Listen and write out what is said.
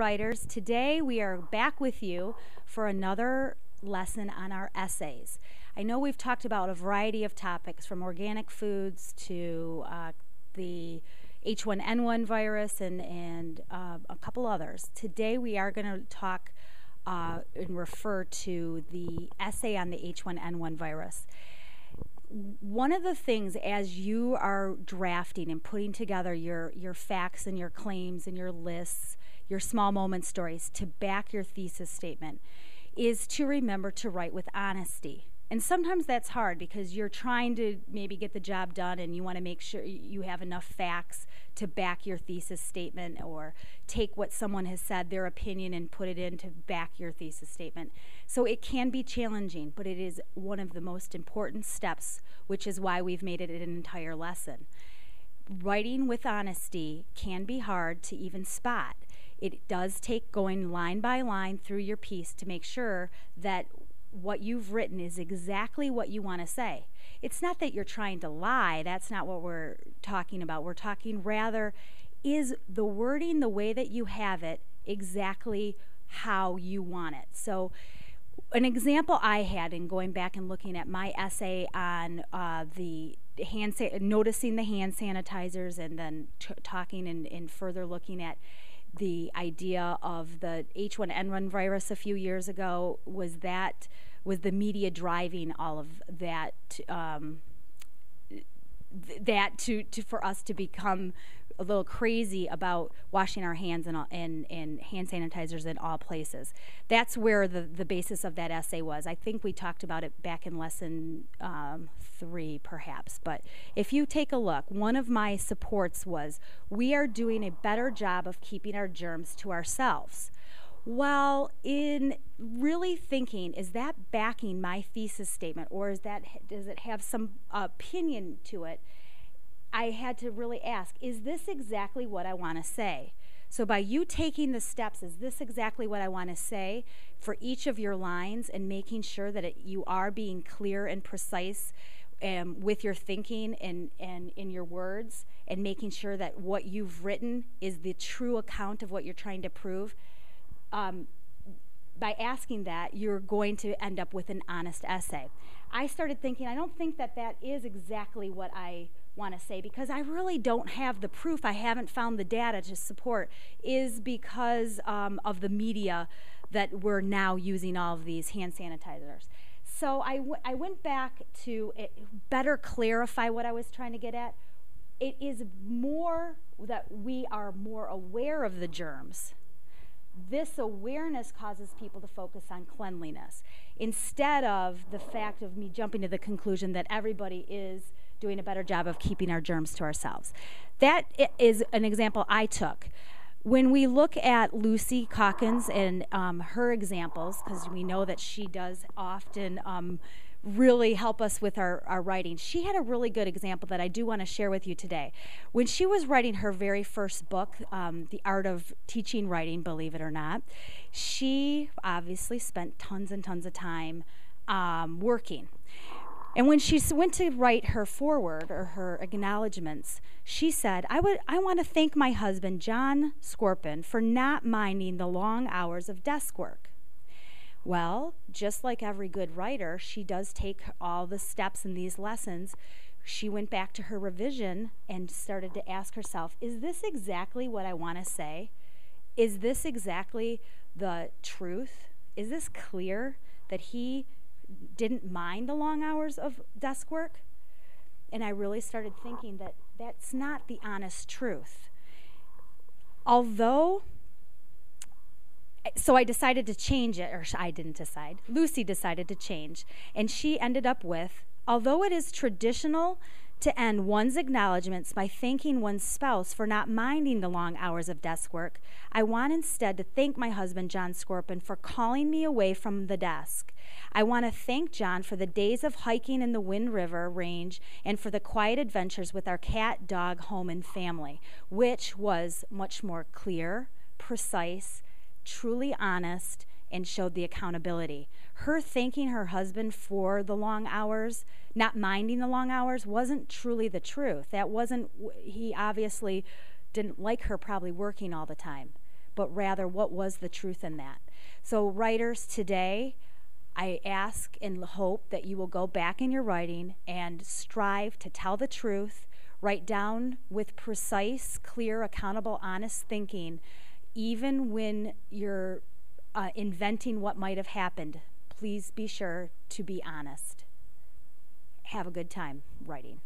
Writers. Today we are back with you for another lesson on our essays. I know we've talked about a variety of topics, from organic foods to the H1N1 virus and a couple others. Today we are going to talk and refer to the essay on the H1N1 virus. One of the things, as you are drafting and putting together your facts and your claims and your lists, your small moment stories to back your thesis statement, is to remember to write with honesty. And sometimes that's hard because you're trying to maybe get the job done and you want to make sure you have enough facts to back your thesis statement, or take what someone has said, their opinion, and put it in to back your thesis statement. So it can be challenging, but it is one of the most important steps, which is why we've made it an entire lesson. Writing with honesty can be hard to even spot. It does take going line by line through your piece to make sure that what you've written is exactly what you want to say. It's not that you're trying to lie. That's not what we're talking about. We're talking rather, is the wording, the way that you have it, exactly how you want it? So an example I had in going back and looking at my essay on noticing the hand sanitizers, and then talking and further looking at the idea of the H1N1 virus a few years ago, was the media driving all of that for us to become a little crazy about washing our hands and hand sanitizers in all places. That's where the basis of that essay was. I think we talked about it back in lesson 3 perhaps, but if you take a look, one of my supports was, we are doing a better job of keeping our germs to ourselves. Well, in really thinking, is that backing my thesis statement, or does it have some opinion to it? I had to really ask, is this exactly what I want to say? So by you taking the steps, is this exactly what I want to say for each of your lines, and making sure that you are being clear and precise with your thinking and in your words, and making sure that what you've written is the true account of what you're trying to prove. By asking that, you're going to end up with an honest essay. I started thinking, I don't think that is exactly what I want to say, because I really don't have the proof. I haven't found the data to support, is because of the media that we're now using all of these hand sanitizers. So I went back to better clarify what I was trying to get at. It is more that we are more aware of the germs. This awareness causes people to focus on cleanliness, instead of the fact of me jumping to the conclusion that everybody is doing a better job of keeping our germs to ourselves. That is an example I took. When we look at Lucy Calkins and her examples, because we know that she does often really help us with our writing, she had a really good example that I do want to share with you today. When she was writing her very first book, The Art of Teaching Writing, believe it or not, she obviously spent tons and tons of time working. And when she went to write her foreword, or her acknowledgments, she said, I want to thank my husband, John Scorpin, for not minding the long hours of desk work. Well, just like every good writer, she does take all the steps in these lessons. She went back to her revision and started to ask herself, is this exactly what I want to say? Is this exactly the truth? Is this clear that he didn't mind the long hours of desk work? And I really started thinking that that's not the honest truth. So I decided to change it, or I didn't decide. Lucy decided to change, and she ended up with, although it is traditional to end one's acknowledgments by thanking one's spouse for not minding the long hours of desk work, I want instead to thank my husband, John Scorpin, for calling me away from the desk. I want to thank John for the days of hiking in the Wind River Range and for the quiet adventures with our cat, dog, home, and family, which was much more clear, precise, truly honest, and showed the accountability. Her thanking her husband for the long hours, not minding the long hours, wasn't truly the truth. He obviously didn't like her probably working all the time. but rather what was the truth in that. So writers today, I ask and hope that you will go back in your writing and strive to tell the truth, write down with precise, clear, accountable, honest thinking, even when you're inventing what might have happened. Please be sure to be honest. Have a good time writing.